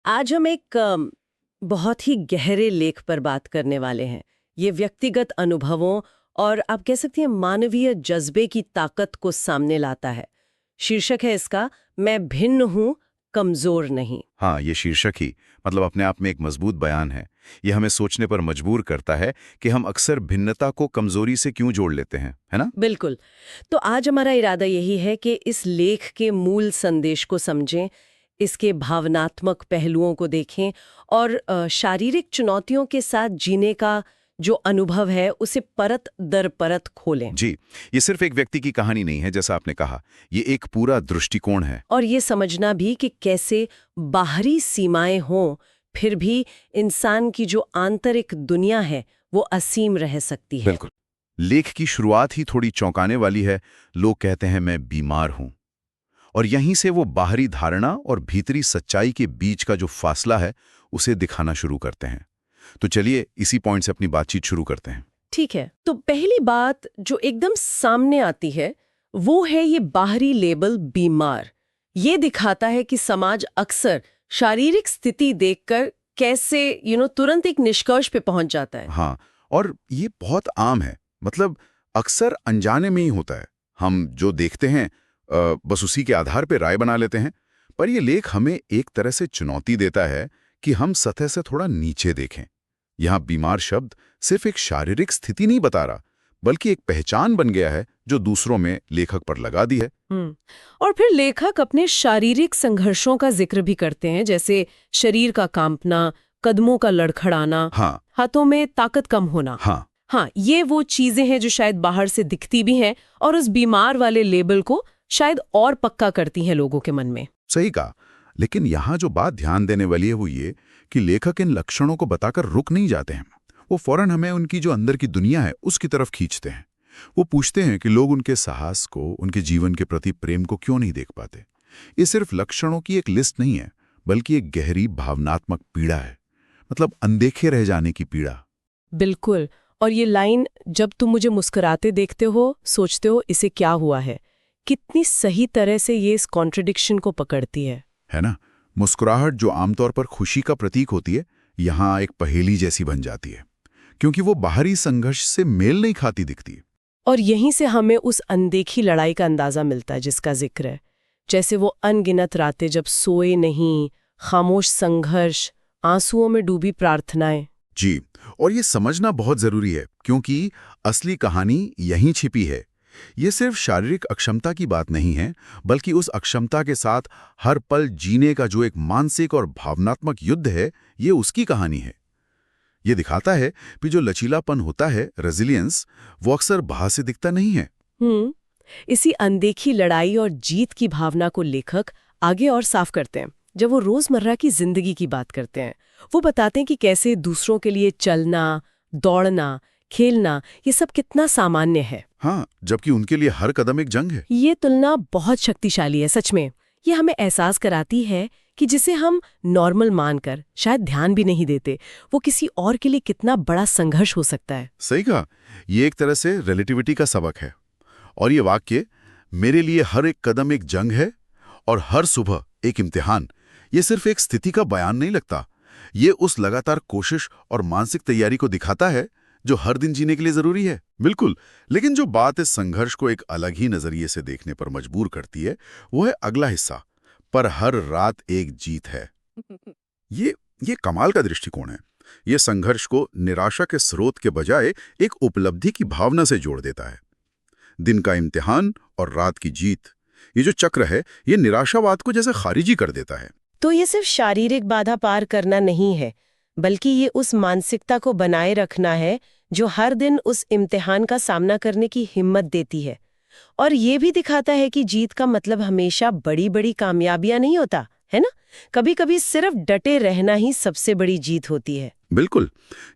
आज हम एक बहुत ही गहरे लेख पर बात करने वाले हैं। ये व्यक्तिगत अनुभवों और आप कह सकती हैं मानवीय जज्बे की ताकत को सामने लाता है। शीर्षक है इसका, मैं भिन्न हूं, कमजोर नहीं। हाँ, ये शीर्षक ही मतलब अपने आप में एक मजबूत बयान है। ये हमें सोचने पर मजबूर करता है कि हम अक्सर भिन्नता को कमजोरी से क्यों जोड़ लेते हैं, है ना? बिल्कुल। तो आज हमारा इरादा यही है कि इस लेख के मूल संदेश को समझें, इसके भावनात्मक पहलुओं को देखें और शारीरिक चुनौतियों के साथ जीने का जो अनुभव है उसे परत दर परत खोलें। जी, ये सिर्फ एक व्यक्ति की कहानी नहीं है, जैसा आपने कहा। ये एक पूरा दृष्टिकोण है। और ये समझना भी कि कैसे बाहरी सीमाएं हों, फिर भी इंसान की जो आंतरिक दुनिया है वो असीम रह सकती है। बिल्कुल। लेख की शुरुआत ही थोड़ी चौंकाने वाली है। लोग कहते हैं मैं बीमार हूं, और यहीं से वो बाहरी धारणा और भीतरी सच्चाई के बीच का जो फासला है उसे दिखाना शुरू करते हैं। तो चलिए इसी पॉइंट से अपनी बातचीत शुरू करते हैं। ठीक है, तो पहली बात जो एकदम सामने आती है वो है ये बाहरी लेबल बीमार। ये दिखाता है कि समाज अक्सर शारीरिक स्थिति देखकर कैसे तुरंत एक निष्कर्ष पे पहुंच जाता है। हाँ, और ये बहुत आम है। मतलब अक्सर अनजाने में ही होता है। हम जो देखते हैं बस उसी के आधार पे राय बना लेते हैं। पर ये लेख हमें एक तरह से चुनौती देता है कि हम सतह से थोड़ा नीचे देखें। यहाँ बीमार शब्द सिर्फ एक शारीरिक स्थिति नहीं बता रहा, बल्कि एक पहचान बन गया है जो दूसरों में लेखक पर लगा दी है। और फिर लेखक अपने शारीरिक संघर्षों का जिक्र भी करते हैं, जैसे शरीर का कांपना, कदमों का लड़खड़ाना, हाँ, हाथों में ताकत कम होना। हाँ, ये वो चीजें हैं जो शायद बाहर से दिखती भी हैं और उस बीमार वाले लेबल को शायद और पक्का करती हैं लोगों के मन में। सही कहा। लेकिन यहाँ जो बात ध्यान देने वाली है वो ये कि लेखक इन लक्षणों को बताकर रुक नहीं जाते हैं। वो फौरन हमें उनकी जो अंदर की दुनिया है उसकी तरफ खींचते हैं। वो पूछते हैं कि लोग उनके साहस को, उनके जीवन के प्रति प्रेम को क्यों नहीं देख पाते। ये सिर्फ लक्षणों की एक लिस्ट नहीं है, बल्कि एक गहरी भावनात्मक पीड़ा है। मतलब अनदेखे रह जाने की पीड़ा। बिल्कुल। और ये लाइन, जब तुम मुझे मुस्कुराते देखते हो, सोचते हो इसे क्या हुआ है, कितनी सही तरह से ये इस कॉन्ट्रडिक्शन को पकड़ती है ना? मुस्कुराहट जो आमतौर पर खुशी का प्रतीक होती है, यहाँ एक पहेली जैसी बन जाती है, क्योंकि वो बाहरी संघर्ष से मेल नहीं खाती दिखती। और यहीं से हमें उस अनदेखी लड़ाई का अंदाजा मिलता है जिसका जिक्र है। जैसे वो अनगिनत रातें जब सोए नहीं, खामोश संघर्ष, आंसुओं में डूबी प्रार्थनाएं। जी, और ये समझना बहुत जरूरी है, क्योंकि असली कहानी यहीं छिपी है। ये सिर्फ शारीरिक अक्षमता की बात नहीं है, बल्कि उस अक्षमता के साथ हर पल जीने का जो एक मानसिक और भावनात्मक युद्ध है, ये उसकी कहानी है। ये दिखाता है कि जो लचीलापन होता है, रेजिलियंस, वो अक्सर बाहर से दिखता नहीं है। इसी अनदेखी लड़ाई और जीत की भावना को लेखक आगे और साफ करते हैं जब वो रोजमर्रा की जिंदगी की बात करते हैं। वो बताते हैं कि कैसे दूसरों के लिए चलना, दौड़ना, खेलना, ये सब कितना सामान्य है। हाँ, जबकि उनके लिए हर कदम एक जंग है। ये तुलना बहुत शक्तिशाली है सच में। ये हमें एहसास कराती है कि जिसे हम नॉर्मल मानकर शायद ध्यान भी नहीं देते, वो किसी और के लिए कितना बड़ा संघर्ष हो सकता है। सही कहा। ये एक तरह से रिलेटिविटी का सबक है। और ये वाक्य, मेरे लिए हर एक कदम एक जंग है और हर सुबह एक इम्तिहान, ये सिर्फ एक स्थिति का बयान नहीं लगता। ये उस लगातार कोशिश और मानसिक तैयारी को दिखाता है जो हर दिन जीने के लिए जरूरी है। बिल्कुल। लेकिन जो बात इस संघर्ष को एक अलग ही नजरिए से देखने पर मजबूर करती है, वो है अगला हिस्सा, पर हर रात एक जीत है। ये कमाल का दृष्टिकोण है। ये संघर्ष को निराशा के स्रोत के बजाय एक उपलब्धि की भावना से जोड़ देता है। दिन का इम्तिहान और रात की जीत, ये जो चक्र है, ये निराशावाद को जैसे खारिजी कर देता है। तो ये सिर्फ शारीरिक बाधा पार करना नहीं है, बल्कि ये उस मानसिकता को बनाए रखना है जो हर दिन उस इम्तिहान का सामना करने की हिम्मत देती है। और ये भी दिखाता है कि जीत का मतलब हमेशा बड़ी बड़ी कामयाबियां नहीं होता, है ना? कभी कभी सिर्फ डटे रहना ही सबसे बड़ी जीत होती है। बिल्कुल।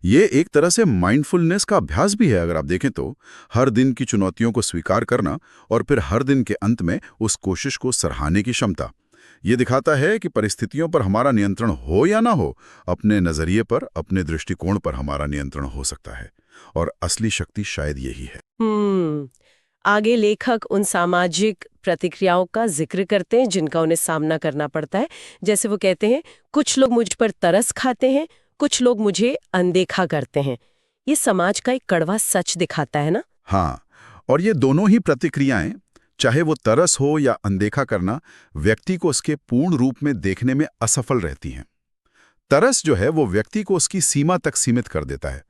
ये एक तरह से माइंडफुलनेस का अभ्यास भी है। अगर आप देखें तो हर दिन की चुनौतियों को स्वीकार करना और फिर हर दिन के अंत में उस कोशिश को सराहने की क्षमता, ये दिखाता है कि परिस्थितियों पर हमारा नियंत्रण हो या ना हो, अपने नजरिए पर, अपने दृष्टिकोण पर हमारा नियंत्रण हो सकता है। और असली शक्ति शायद यही है। आगे लेखक उन सामाजिक प्रतिक्रियाओं का जिक्र करते हैं जिनका उन्हें सामना करना पड़ता है। जैसे वो कहते हैं, कुछ लोग मुझ पर तरस खाते हैं, कुछ लोग मुझे अनदेखा करते हैं। ये समाज का एक कड़वा सच दिखाता है ना। हाँ, और ये दोनों ही प्रतिक्रियाएं, चाहे वो तरस हो या अनदेखा करना, व्यक्ति को उसके पूर्ण रूप में देखने में असफल रहती हैं। तरस जो है वो व्यक्ति को उसकी सीमा तक सीमित कर देता है,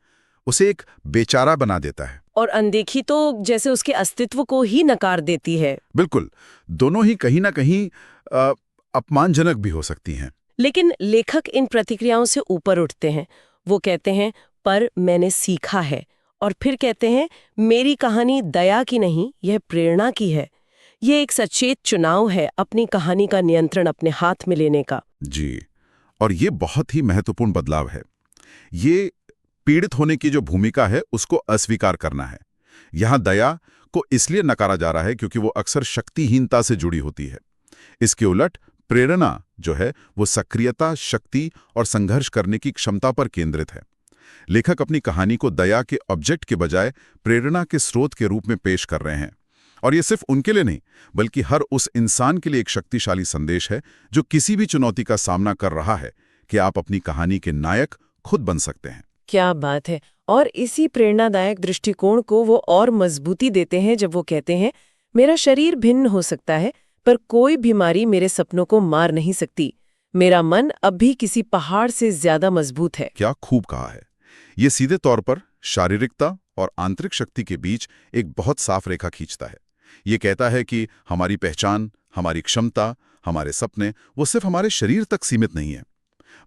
उसे एक बेचारा बना देता है। और अनदेखी तो जैसे उसके अस्तित्व को ही नकार देती है। बिल्कुल, दोनों ही कहीं ना कहीं अपमानजनक भी हो सकती हैं। लेकिन लेखक इन प्रतिक्रियाओं से ऊपर उठते हैं। वो कहते हैं, पर मैंने सीखा है। और फिर कहते हैं, मेरी कहानी दया की नहीं, यह प्रेरणा की है। ये एक सचेत चुनाव है अपनी कहानी का नियंत्रण अपने हाथ में लेने का। जी, और ये बहुत ही महत्वपूर्ण बदलाव है। ये पीड़ित होने की जो भूमिका है उसको अस्वीकार करना है। यहाँ दया को इसलिए नकारा जा रहा है क्योंकि वो अक्सर शक्तिहीनता से जुड़ी होती है। इसके उलट प्रेरणा जो है वो सक्रियता, शक्ति और संघर्ष करने की क्षमता पर केंद्रित है। लेखक अपनी कहानी को दया के ऑब्जेक्ट के बजाय प्रेरणा के स्रोत के रूप में पेश कर रहे हैं। और ये सिर्फ उनके लिए नहीं, बल्कि हर उस इंसान के लिए एक शक्तिशाली संदेश है जो किसी भी चुनौती का सामना कर रहा है कि आप अपनी कहानी के नायक खुद बन सकते हैं। क्या बात है। और इसी प्रेरणादायक दृष्टिकोण को वो और मजबूती देते हैं जब वो कहते हैं, मेरा शरीर भिन्न हो सकता है, पर कोई बीमारी मेरे सपनों को मार नहीं सकती। मेरा मन अब भी किसी पहाड़ से ज्यादा मजबूत है। क्या खूब कहा है। ये सीधे तौर पर शारीरिकता और आंतरिक शक्ति के बीच एक बहुत साफ रेखा खींचता है। ये कहता है कि हमारी पहचान, हमारी क्षमता, हमारे सपने वो सिर्फ हमारे शरीर तक सीमित नहीं है।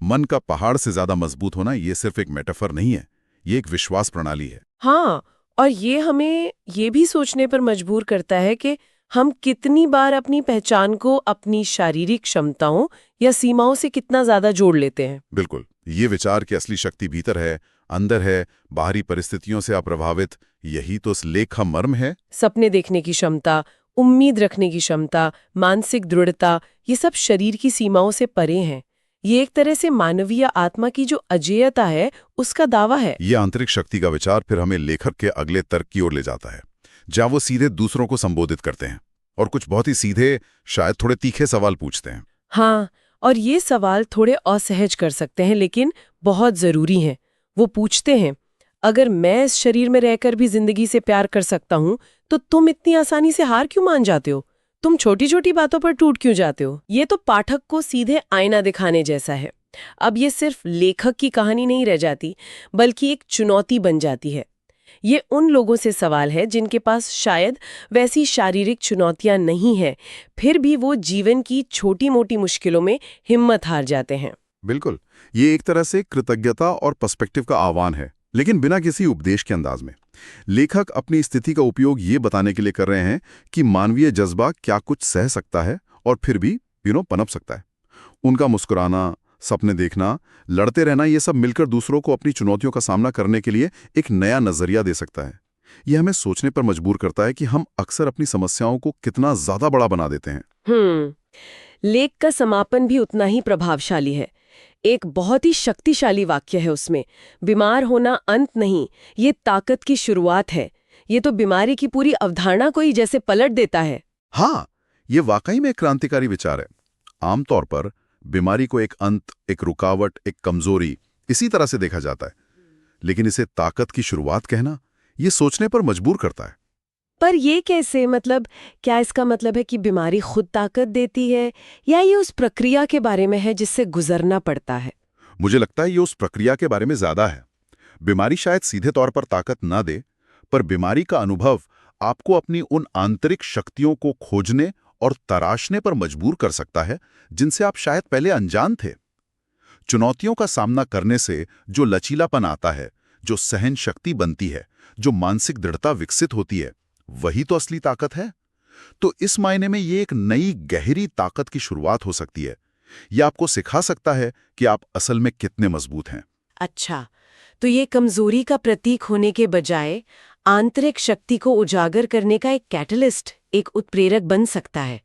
मन का पहाड़ से ज्यादा मजबूत होना ये सिर्फ एक मेटाफर नहीं है, ये एक विश्वास प्रणाली है। हाँ, और ये हमें ये भी सोचने पर मजबूर करता है कि हम कितनी बार अपनी पहचान को अपनी शारीरिक क्षमताओं या सीमाओं से कितना ज्यादा जोड़ लेते हैं। बिल्कुल, ये विचार की असली शक्ति भीतर है, अंदर है, बाहरी परिस्थितियों से अप्रभावित। यही तो उस लेख का मर्म है। सपने देखने की क्षमता, उम्मीद रखने की क्षमता, मानसिक दृढ़ता, ये सब शरीर की सीमाओं से परे हैं। ये एक तरह से मानवीय आत्मा की जो अजेयता है उसका दावा है। ये आंतरिक शक्ति का विचार फिर हमें लेखक के अगले तर्क की ओर ले जाता है, जहां वो सीधे दूसरों को संबोधित करते हैं और कुछ बहुत ही सीधे, शायद थोड़े तीखे सवाल पूछते हैं। हाँ, और ये सवाल थोड़े असहज कर सकते हैं लेकिन बहुत जरूरी हैं। वो पूछते हैं, अगर मैं इस शरीर में रहकर भी जिंदगी से प्यार कर सकता हूं, तो तुम इतनी आसानी से हार क्यों मान जाते हो? तुम छोटी छोटी बातों पर टूट क्यों जाते हो? ये तो पाठक को सीधे आईना दिखाने जैसा है। अब ये सिर्फ लेखक की कहानी नहीं रह जाती, बल्कि एक चुनौती बन जाती है। ये उन लोगों से सवाल है जिनके पास शायद वैसी शारीरिक चुनौतियां नहीं हैं, फिर भी वो जीवन की छोटी मोटी मुश्किलों में हिम्मत हार जाते हैं। बिल्कुल, ये एक तरह से कृतज्ञता और पर्सपेक्टिव का आह्वान है, लेकिन बिना किसी उपदेश के अंदाज में। लेखक अपनी स्थिति का उपयोग ये बताने के लिए कर रहे हैं कि मानवीय जज्बा क्या कुछ सह सकता है और फिर भी पनप सकता है। उनका मुस्कुराना, सपने देखना, लड़ते रहना, ये सब मिलकर दूसरों को अपनी चुनौतियों का सामना करने के लिए एक नया नजरिया दे सकता है। यह हमें सोचने पर मजबूर करता है कि हम अक्सर अपनी समस्याओं को कितना ज्यादा बड़ा बना देते हैं। लेख का समापन भी उतना ही प्रभावशाली है। एक बहुत ही शक्तिशाली वाक्य है उसमें, बीमार होना अंत नहीं, ये ताकत की शुरुआत है। ये तो बीमारी की पूरी अवधारणा को ही जैसे पलट देता है। हाँ, ये वाकई में एक क्रांतिकारी विचार है। आमतौर पर बीमारी को एक अंत, एक रुकावट, एक कमजोरी इसी तरह से देखा जाता है, लेकिन इसे ताकत की शुरुआत कहना ये सोचने पर मजबूर करता है। पर ये कैसे? मतलब क्या इसका मतलब है कि बीमारी खुद ताकत देती है, या ये उस प्रक्रिया के बारे में है जिससे गुजरना पड़ता है? मुझे लगता है ये उस प्रक्रिया के बारे में ज्यादा है। बीमारी शायद सीधे तौर पर ताकत ना दे, पर बीमारी का अनुभव आपको अपनी उन आंतरिक शक्तियों को खोजने और तराशने पर मजबूर कर सकता है जिनसे आप शायद पहले अनजान थे। चुनौतियों का सामना करने से जो लचीलापन आता है, जो सहन शक्ति बनती है, जो मानसिक दृढ़ता विकसित होती है, वही तो असली ताकत है। तो इस मायने में ये एक नई गहरी ताकत की शुरुआत हो सकती है। यह आपको सिखा सकता है कि आप असल में कितने मजबूत हैं। अच्छा, तो ये कमजोरी का प्रतीक होने के बजाय आंतरिक शक्ति को उजागर करने का एक कैटलिस्ट, एक उत्प्रेरक बन सकता है।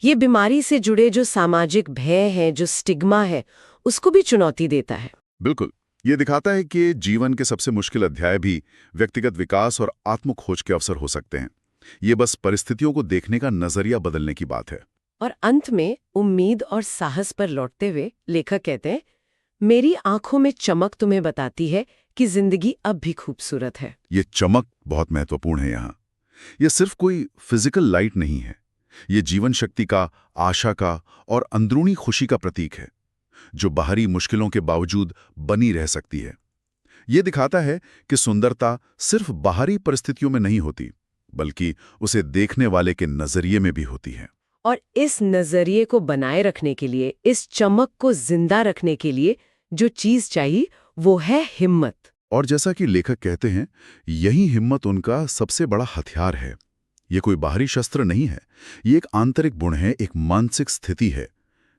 ये बीमारी से जुड़े जो सामाजिक भय है, जो स्टिग्मा है, उसको भी चुनौती देता है। बिल्कुल, ये दिखाता है कि जीवन के सबसे मुश्किल अध्याय भी व्यक्तिगत विकास और आत्मखोज के अवसर हो सकते हैं। ये बस परिस्थितियों को देखने का नजरिया बदलने की बात है। और अंत में उम्मीद और साहस पर लौटते हुए लेखक कहते हैं, मेरी आंखों में चमक तुम्हें बताती है कि जिंदगी अब भी खूबसूरत है। ये चमक बहुत महत्वपूर्ण है यहाँ। ये सिर्फ कोई फिजिकल लाइट नहीं है, ये जीवन शक्ति का, आशा का और अंदरूनी खुशी का प्रतीक है, जो बाहरी मुश्किलों के बावजूद बनी रह सकती है। ये दिखाता है कि सुंदरता सिर्फ बाहरी परिस्थितियों में नहीं होती, बल्कि उसे देखने वाले के नजरिए में भी होती है। और इस नजरिए को बनाए रखने के लिए, इस चमक को जिंदा रखने के लिए जो चीज चाहिए वो है हिम्मत। और जैसा कि लेखक कहते हैं, यही हिम्मत उनका सबसे बड़ा हथियार है। ये कोई बाहरी शस्त्र नहीं है, ये एक आंतरिक गुण है, एक मानसिक स्थिति है।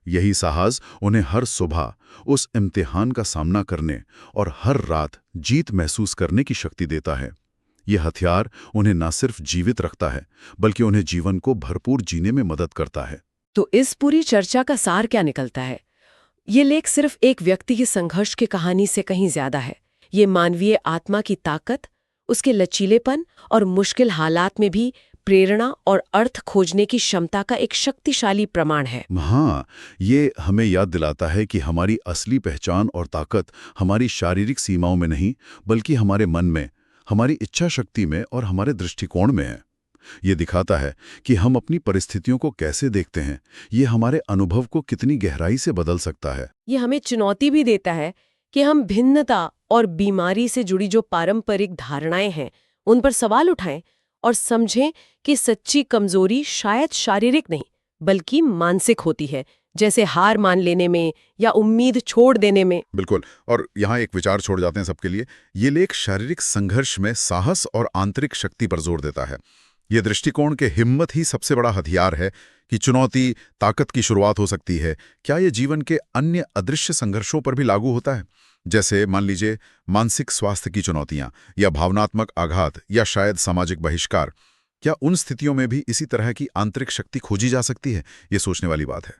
यही साहस उन्हें हर सुबह उस इम्तिहान का सामना करने और हर रात जीत महसूस करने की शक्ति देता है। ये हथियार उन्हें न सिर्फ जीवित रखता है, बल्कि उन्हें जीवन को भरपूर जीने में मदद करता है। तो इस पूरी चर्चा का सार क्या निकलता है? ये लेख सिर्फ एक व्यक्ति की संघर्ष की कहानी से कहीं ज्यादा है। ये मानवीय आत्मा की ताकत, उसके लचीलेपन और मुश्किल हालात में भी प्रेरणा और अर्थ खोजने की क्षमता का एक शक्तिशाली प्रमाण है। हाँ, ये हमें याद दिलाता है कि हमारी असली पहचान और ताकत हमारी शारीरिक सीमाओं में नहीं, बल्कि हमारे मन में, हमारी इच्छा शक्ति में और हमारे दृष्टिकोण में है। ये दिखाता है कि हम अपनी परिस्थितियों को कैसे देखते हैं, ये हमारे अनुभव को कितनी गहराई से बदल सकता है। ये हमें चुनौती भी देता है कि हम भिन्नता और बीमारी से जुड़ी जो पारंपरिक धारणाएं हैं, उन पर सवाल उठाएं और समझें कि सच्ची कमजोरी शायद शारीरिक नहीं, बल्कि मानसिक होती है, जैसे हार मान लेने में या उम्मीद छोड़ देने में। बिल्कुल। और यहाँ एक विचार छोड़ जाते हैं सबके लिए। ये लेख शारीरिक संघर्ष में साहस और आंतरिक शक्ति पर जोर देता है। ये दृष्टिकोण के हिम्मत ही सबसे बड़ा हथियार है कि चुनौती ताकत की शुरुआत हो सकती है। क्या ये जीवन के अन्य अदृश्य संघर्षों पर भी लागू होता है? जैसे मान लीजिए मानसिक स्वास्थ्य की चुनौतियां या भावनात्मक आघात या शायद सामाजिक बहिष्कार। क्या उन स्थितियों में भी इसी तरह की आंतरिक शक्ति खोजी जा सकती है? ये सोचने वाली बात है।